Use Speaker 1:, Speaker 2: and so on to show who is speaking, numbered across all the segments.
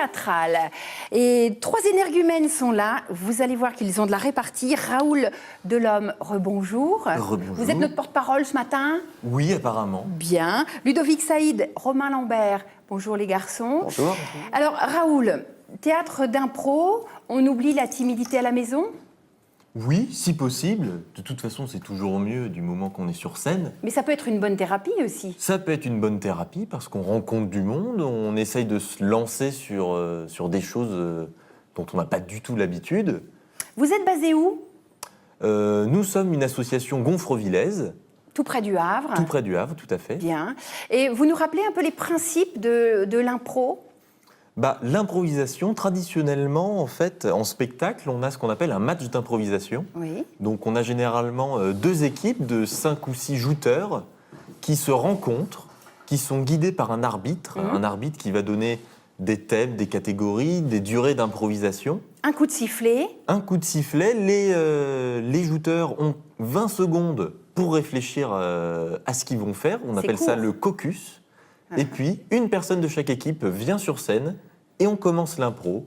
Speaker 1: théâtrale. Et 3 énergumènes sont là. Vous allez voir qu'ils ont de la répartie. Raoul Delhomme, rebonjour.
Speaker 2: Rebonjour.
Speaker 1: Vous êtes notre porte-parole ce matin?
Speaker 2: Oui, apparemment.
Speaker 1: Bien. Ludovic Saïd, Romain Lambert, bonjour les garçons.
Speaker 2: Bonjour.
Speaker 1: Alors Raoul, théâtre d'impro, on oublie la timidité à la maison?
Speaker 2: Oui, si possible. De toute façon, c'est toujours mieux du moment qu'on est sur scène.
Speaker 1: Mais ça peut être une bonne thérapie aussi.
Speaker 2: Ça peut être une bonne thérapie parce qu'on rencontre du monde, on essaye de se lancer sur des choses dont on n'a pas du tout l'habitude.
Speaker 1: Vous êtes basé où?
Speaker 2: Nous sommes une association gonfrevillaise.
Speaker 1: Tout près du Havre.
Speaker 2: Tout près du Havre, tout à fait.
Speaker 1: Bien. Et vous nous rappelez un peu les principes de l'impro?
Speaker 2: L'improvisation, traditionnellement, en fait, en spectacle, on a ce qu'on appelle un match d'improvisation.
Speaker 1: Oui.
Speaker 2: Donc on a généralement 2 équipes de 5 ou 6 jouteurs qui se rencontrent, qui sont guidés par un arbitre qui va donner des thèmes, des catégories, des durées d'improvisation.
Speaker 1: Un coup de sifflet.
Speaker 2: Un coup de sifflet, les jouteurs ont 20 secondes pour réfléchir à ce qu'ils vont faire. On appelle ça le caucus. Et puis, une personne de chaque équipe vient sur scène et on commence l'impro.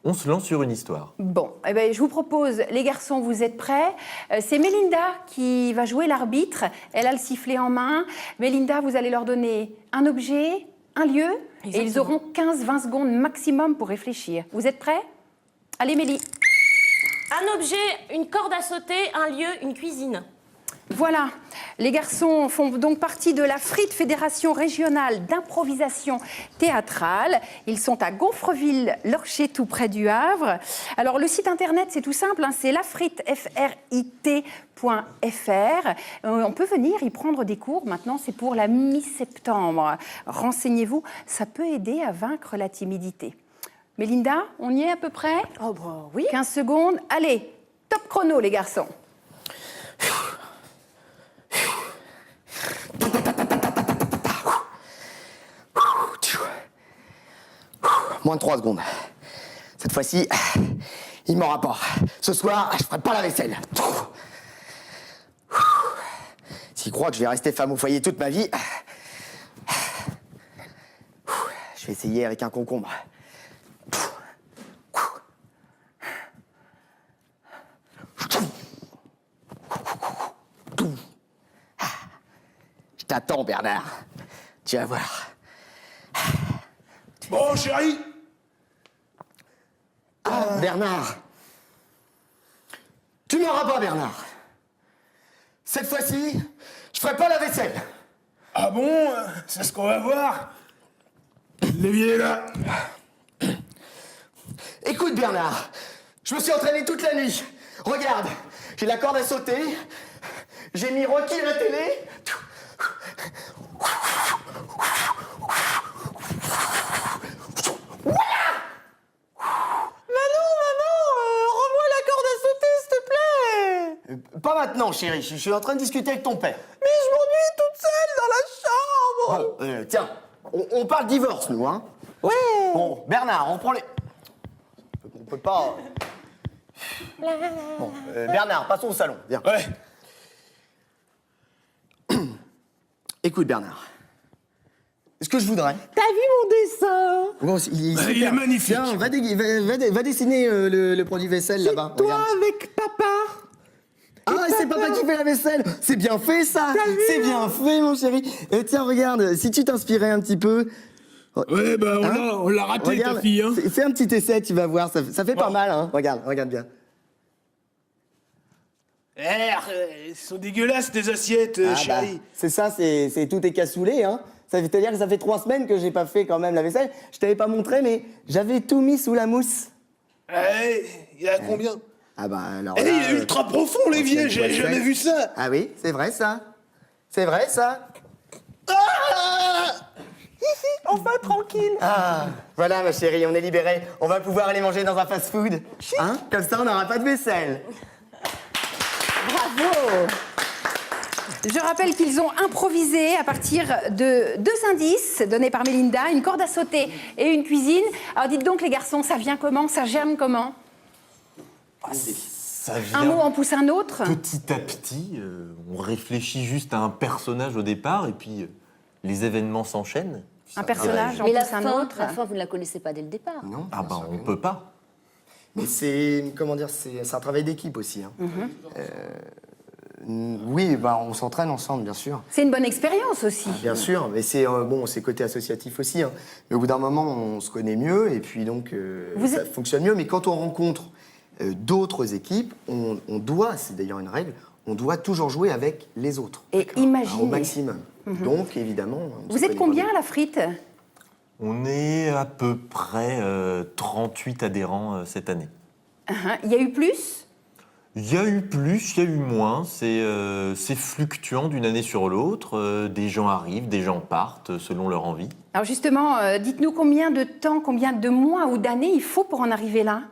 Speaker 2: On se lance sur une histoire.
Speaker 1: Bon, eh ben, je vous propose, les garçons, vous êtes prêts? C'est Mélinda qui va jouer l'arbitre. Elle a le sifflet en main. Mélinda, vous allez leur donner un objet, un lieu, et ils auront 15-20 secondes maximum pour réfléchir. Vous êtes prêts? Allez, Mélie.
Speaker 3: Un objet, une corde à sauter, un lieu, une cuisine.
Speaker 1: Voilà, les garçons font donc partie de la FRIT, Fédération Régionale d'Improvisation Théâtrale. Ils sont à Gonfreville-Lorcher, tout près du Havre. Alors, le site internet, c'est tout simple, hein, c'est lafrit.fr. On peut venir y prendre des cours. Maintenant, c'est pour la mi-septembre. Renseignez-vous, ça peut aider à vaincre la timidité. Mélinda, on y est à peu près?
Speaker 3: Oh bah oui.
Speaker 1: 15 secondes. Allez, top chrono, les garçons.
Speaker 4: Moins de 3 secondes. Cette fois-ci, il m'aura pas. Ce soir, je ferai pas la vaisselle. S'il croit que je vais rester femme au foyer toute ma vie, je vais essayer avec un concombre. Je t'attends, Bernard. Tu vas voir.
Speaker 5: Bon, chérie.
Speaker 4: Bernard. Tu m'auras pas, Bernard. Cette fois-ci, je ferai pas la vaisselle.
Speaker 5: Ah bon? C'est ce qu'on va voir. L'évier est là.
Speaker 4: Écoute, Bernard, je me suis entraîné toute la nuit. Regarde, j'ai la corde à sauter, j'ai mis Rocky à la télé. Pas maintenant, chérie. Je suis en train de discuter avec ton père.
Speaker 6: Mais je m'ennuie toute seule dans la chambre.
Speaker 4: Tiens, on parle divorce, nous, hein?
Speaker 6: Ouais.
Speaker 4: Bon, Bernard, on prend les... On peut pas... Bon, Bernard, passons au salon. Viens.
Speaker 5: Ouais.
Speaker 4: Écoute, Bernard. Ce que je voudrais...
Speaker 6: T'as vu mon dessin?
Speaker 4: Bon,
Speaker 5: Il est
Speaker 4: super.
Speaker 5: magnifique.
Speaker 4: Tiens, va dessiner le produit vaisselle là-bas.
Speaker 6: Toi
Speaker 4: Regarde.
Speaker 6: avec papa.
Speaker 4: Ah, c'est papa qui fait la vaisselle. C'est bien fait, ça. C'est bien fait, mon chéri. Et tiens, regarde, si tu t'inspirais un petit peu...
Speaker 5: Ouais, bah on l'a raté,
Speaker 4: Regarde,
Speaker 5: ta fille. Hein.
Speaker 4: Fais un petit essai, tu vas voir, ça fait pas mal, hein. Regarde bien.
Speaker 5: Ils sont dégueulasses, tes assiettes, chérie.
Speaker 4: C'est ça, c'est tout est cassoulet, hein. Ça veut dire que ça fait 3 semaines que j'ai pas fait quand même la vaisselle. Je t'avais pas montré, mais j'avais tout mis sous la mousse.
Speaker 5: Il y a combien?
Speaker 4: Ah bah alors
Speaker 5: Il
Speaker 4: là,
Speaker 5: est ultra profond, l'évier, j'ai jamais vu ça.
Speaker 4: Ah oui, c'est vrai ça. C'est vrai ça.
Speaker 6: Enfin tranquille.
Speaker 4: Ah, voilà ma chérie, on est libérés. On va pouvoir aller manger dans un fast-food. Hein? Comme ça, on n'aura pas de vaisselle.
Speaker 1: Bravo! Je rappelle qu'ils ont improvisé à partir de 2 indices donnés par Mélinda, une corde à sauter et une cuisine. Alors dites donc les garçons, ça vient comment? Ça germe comment?
Speaker 2: Ça vient
Speaker 1: Un mot en pousse un autre?
Speaker 2: petit à petit. On réfléchit juste à un personnage au départ et puis les événements s'enchaînent.
Speaker 1: Un personnage en
Speaker 7: Mais
Speaker 1: plus un autre.
Speaker 7: la fin, vous ne la connaissez pas dès le départ.
Speaker 4: Non.
Speaker 2: Ah
Speaker 4: bien
Speaker 2: ben,
Speaker 4: sûr
Speaker 2: on
Speaker 4: que non.
Speaker 2: peut pas.
Speaker 4: Mais c'est, comment dire, c'est un travail d'équipe aussi. Hein. Oui, bah, on s'entraîne ensemble, bien sûr.
Speaker 1: C'est une bonne expérience aussi.
Speaker 4: Bien sûr, mais c'est bon, c'est côté associatif aussi. Hein. Mais au bout d'un moment, on se connaît mieux et puis donc ça fonctionne mieux. Mais quand on rencontre d'autres équipes, on doit, c'est d'ailleurs une règle, on doit toujours jouer avec les autres.
Speaker 1: Et
Speaker 4: D'accord.
Speaker 1: imaginez.
Speaker 4: Au maximum. Donc évidemment. on
Speaker 1: Vous
Speaker 4: se
Speaker 1: êtes
Speaker 4: connaît
Speaker 1: combien
Speaker 4: pas
Speaker 1: à la frite?
Speaker 2: On est à peu près 38 adhérents cette année.
Speaker 1: Il y a eu plus?
Speaker 2: Il y a eu plus, il y a eu moins. C'est fluctuant d'une année sur l'autre. Des gens arrivent, des gens partent selon leur envie.
Speaker 1: Alors justement, dites-nous combien de temps, combien de mois ou d'années il faut pour en arriver là?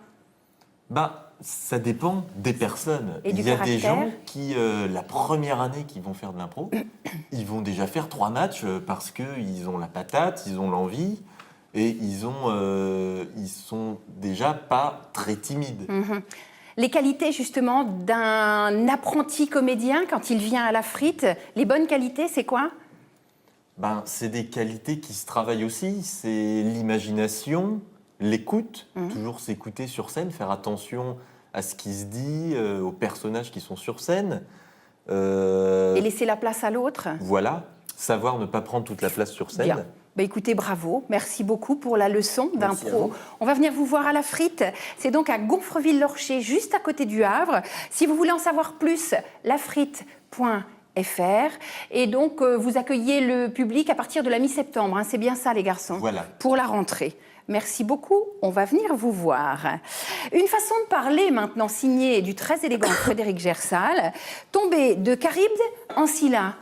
Speaker 2: Bah, ça dépend des personnes.
Speaker 1: Et du
Speaker 2: Il y a des
Speaker 1: caractère
Speaker 2: gens qui, la première année qui vont faire de l'impro, ils vont déjà faire 3 matchs parce qu'ils ont la patate, ils ont l'envie et ils sont déjà pas très timides.
Speaker 1: Les qualités justement d'un apprenti comédien quand il vient à la frite, les bonnes qualités, c'est quoi?
Speaker 2: Ben, c'est des qualités qui se travaillent aussi. C'est l'imagination, l'écoute, toujours s'écouter sur scène, faire attention à ce qui se dit, aux personnages qui sont sur scène.
Speaker 1: Et laisser la place à l'autre?
Speaker 2: Voilà, savoir ne pas prendre toute la place sur scène.
Speaker 1: Bien. Bah écoutez, bravo, merci beaucoup pour la leçon
Speaker 4: Merci à
Speaker 1: d'impro.
Speaker 4: vous.
Speaker 1: On va venir vous voir à la frite. C'est donc à Gonfreville-Lorcher, juste à côté du Havre. Si vous voulez en savoir plus, lafrite.fr. Et donc, vous accueillez le public à partir de la mi-septembre. Hein, c'est bien ça, les garçons?
Speaker 2: Voilà.
Speaker 1: Pour la rentrée. Merci beaucoup, on va venir vous voir. Une façon de parler maintenant signée du très élégant Frédéric Gersal, tombé de Charybde en Scylla.